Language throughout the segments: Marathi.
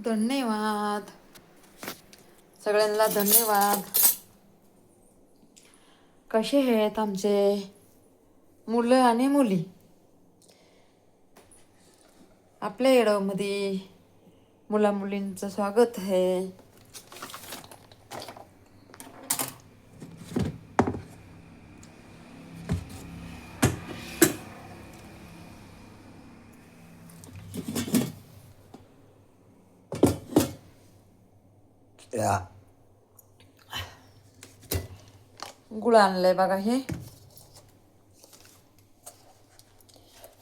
धन्यवाद सगळ्यांना धन्यवाद. कसे आहेत आमचे मुलं आणि मुली? आपल्या येडवमध्ये मुला मुलींचं स्वागत आहे. गुळ आणलंय बघा हे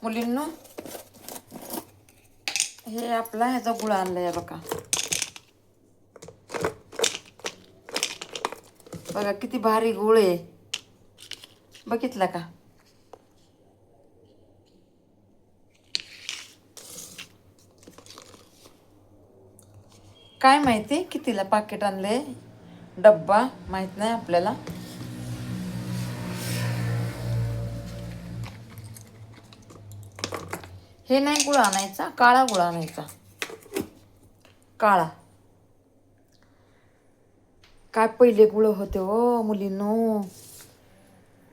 मुलींनो. हे आपला ह्याचा गुळ आणलाय बघा. बघा किती भारी गुळ आहे, बघितला का? काय माहिती कितीला पाकिट आणले, डब्बा माहित नाही आपल्याला. हे नाही गुळ आणायचा, काळा गुळ आणायचा. काळा काय पहिले गुळ होते हो मुलींनो,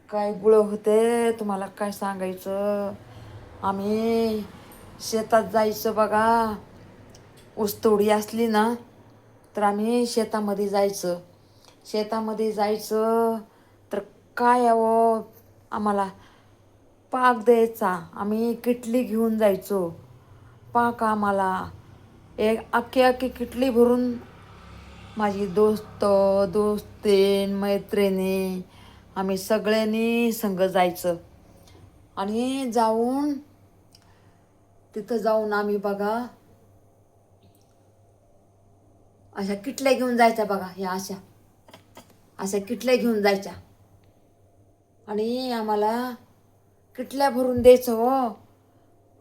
काय गुळ होते तुम्हाला काय सांगायचं. आम्ही शेतात जायचं बघा, ऊसतोडी असली ना तर आम्ही शेतामध्ये जायचं. तर काय यावं आम्हाला पाक द्यायचा. आम्ही किटली घेऊन जायचो. पाक आम्हाला एक अख्खी किटली भरून माझी दोस्तीन मैत्रिणी आम्ही सगळ्यांनी संग जायचं. आणि तिथं जाऊन आम्ही बघा अशा किटल्या घेऊन जायच्या बघा. ह्या अशा किटल्या घेऊन जायच्या आणि आम्हाला किटल्या भरून द्यायचं हो.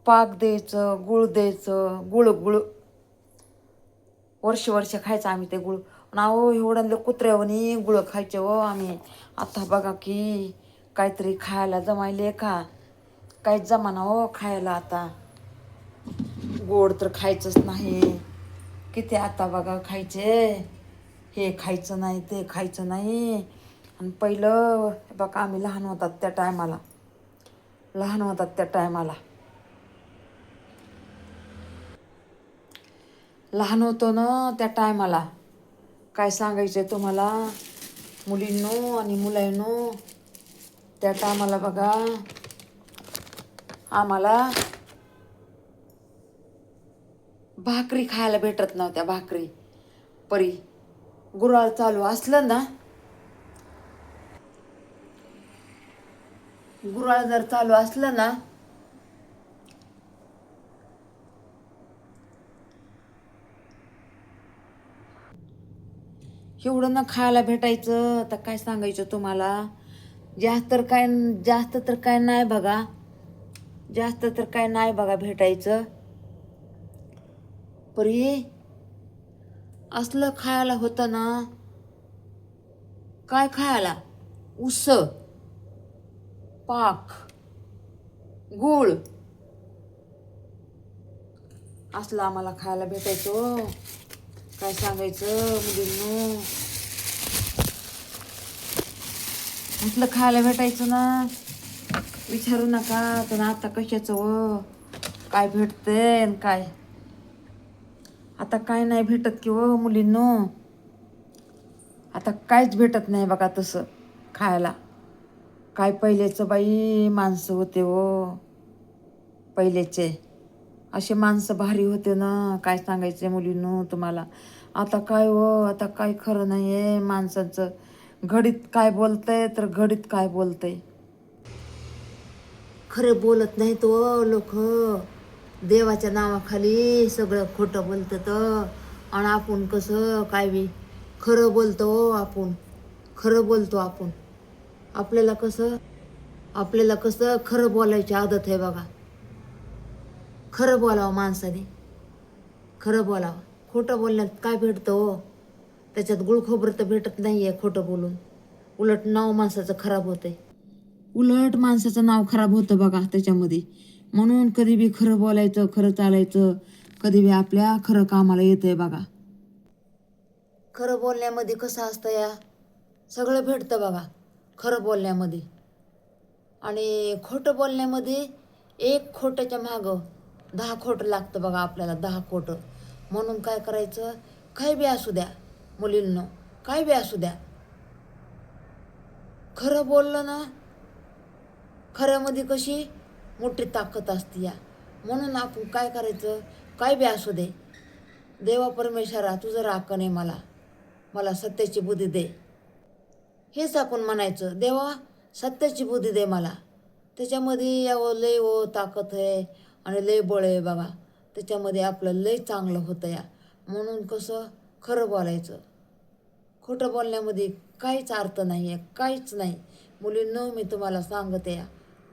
पाक द्यायचं, गुळ द्यायचं. गुळ वर्ष खायचं आम्ही ते गुळ. नाव एवढं कुत्र्यावनी गुळ खायचे हो आम्ही. आता बघा की काहीतरी खायला जमायले का? काहीच जमाना हो खायला आता. गोड तर खायचंच नाही. किती आता बघा खायचे, हे खायचं नाही ते खायचं नाही. आणि पहिलं बघा आम्ही लहान होतात त्या टायमाला लहान होतो ना त्या टायमाला काय सांगायचं तुम्हाला मुलींनो आणि मुलांनो. त्या टायमाला बघा आम्हाला भाकरी खायला भेटत नव्हत्या. भाकरी परी गुराळ चालू असलं ना, गुराळ जर चालू असलं ना एवढं ना खायला भेटायचं. तर काय सांगायचं तुम्हाला. जास्त तर काय नाही बघा. भेटायचं. परी असलं खायला होतं ना. काय खायला? ऊस, पाक, गुळ असलं आम्हाला खायला भेटायचं. काय सांगायचं मुलींनो. असलं खायला भेटायचं ना विचारू नका. पण आता कशाचं व काय भेटतंय आणि काय आता काय नाही भेटत की व मुलींनो. आता काहीच भेटत नाही बघा तसं खायला. काय पहिलेचं बाई माणसं होते व पहिलेचे असे माणसं भारी होते ना. काय सांगायचे मुलींनो तुम्हाला. आता काय खरं नाही आहे माणसाचं. घडीत काय बोलतंय तर घडीत काय बोलतंय. खरं बोलत नाही तो लोक. देवाच्या नावाखाली सगळं खोटं बोलतात. आणि आपण कसं काय बी खरं बोलतो आपण. आपल्याला कसं खरं बोलायची आदत आहे बघा. खरं बोलावं माणसाने, खरं बोलावं. खोटं बोलण्यात काय भेटतं हो. त्याच्यात गुळ खोबरं तर भेटत नाहीये खोटं बोलून. उलट नाव माणसाचं खराब होतंय. उलट माणसाचं नाव खराब होतं बघा त्याच्यामध्ये. म्हणून कधी बी खरं बोलायचं, खरं चालायचं. कधी बी आपल्या खरं कामाला येतंय बघा. खरं बोलण्यामध्ये कसं असतं या, सगळं भेटतं बघा खरं बोलण्यामध्ये. आणि खोटं बोलण्यामध्ये एक खोट्याच्या मागं 10 खोटं लागतं बघा आपल्याला, 10 खोटं. म्हणून काय करायचं, काही बी असू द्या मुलींनो, काही बी असू द्या, खरं बोललं ना, खऱ्यामध्ये कशी मोठी ताकद असते या. म्हणून आपण काय करायचं, काय बी असू दे, देवा परमेश्वरा तुझं राखण आहे, मला मला सत्याची बुद्धी दे, हेच आपण म्हणायचं. देवा सत्याची बुद्धी दे मला. त्याच्यामध्ये यावं लय ताकद आहे आणि लय बळ आहे बघा. त्याच्यामध्ये आपलं लय चांगलं होतं या. म्हणून कसं खरं बोलायचं. खोटं बोलण्यामध्ये काहीच अर्थ नाही आहे, काहीच नाही. मुलींनो मी तुम्हाला सांगते या,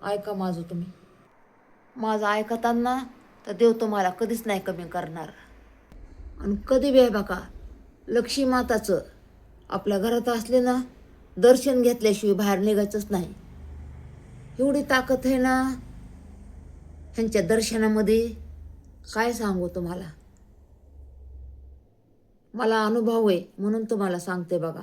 ऐका माझं तुम्ही. माझं ऐकताना तर देव तुम्हाला कधीच नाही कमी करणार. आणि कधी बी बघा लक्ष्मी माताचं आपल्या घरात असले ना, दर्शन घेतल्याशिवाय बाहेर निघायचंच नाही. एवढी ताकद आहे ना ह्यांच्या दर्शनामध्ये, काय सांगू तुम्हाला. मला अनुभव आहे म्हणून तुम्हाला सांगते बघा.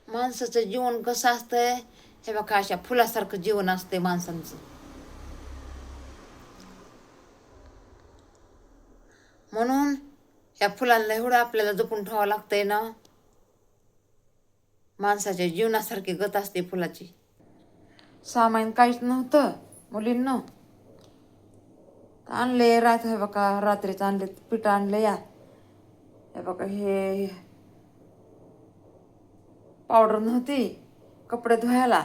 माणसाचं जीवन कसं असतंय हे बघा, अशा फुलासारखं जीवन असतंय माणसांचं. म्हणून ह्या फुलांना एवढं आपल्याला जपून ठेवावं लागतंय ना. माणसाच्या जीवनासारखी गत असते फुलाची. सामान काहीच नव्हतं मुलींना, आणले रात हे बघा, रात्रीच आणले पीठ आणले या. हे बघा हे पावडर नव्हती कपडे धुवायला,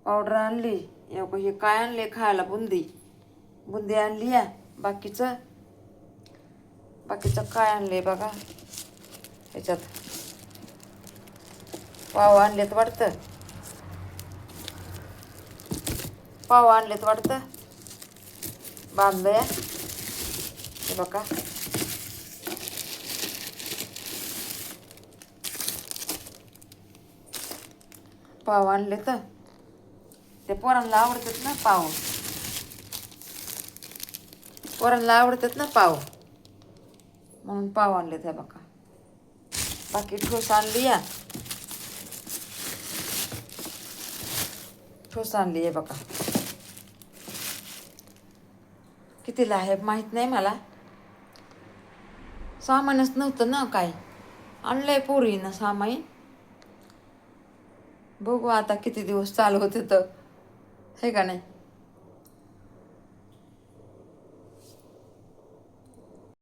पावडर आणली. हे काय आणले खायला, बुंदी बुंदी आणली या. बाकीचं काय आणले बघा, ह्याच्यात पाव आणलेत वाटतं, पाव आणलेत वाटतं, बांधलं या. हे बघा पाव आणले तर ते पोरांना आवडतात ना पाव, पोरांना आवडतात ना पाव, म्हणून पाव आणले ते बघा. बाकी ठोस आणली या, ठोस आणली आहे बघा. कितीला आहे माहीत नाही मला, सामानच नव्हतं ना काय, आणलंय पोरीनं सामान. बघू आता किती दिवस चालू होते तर, हे का नाही.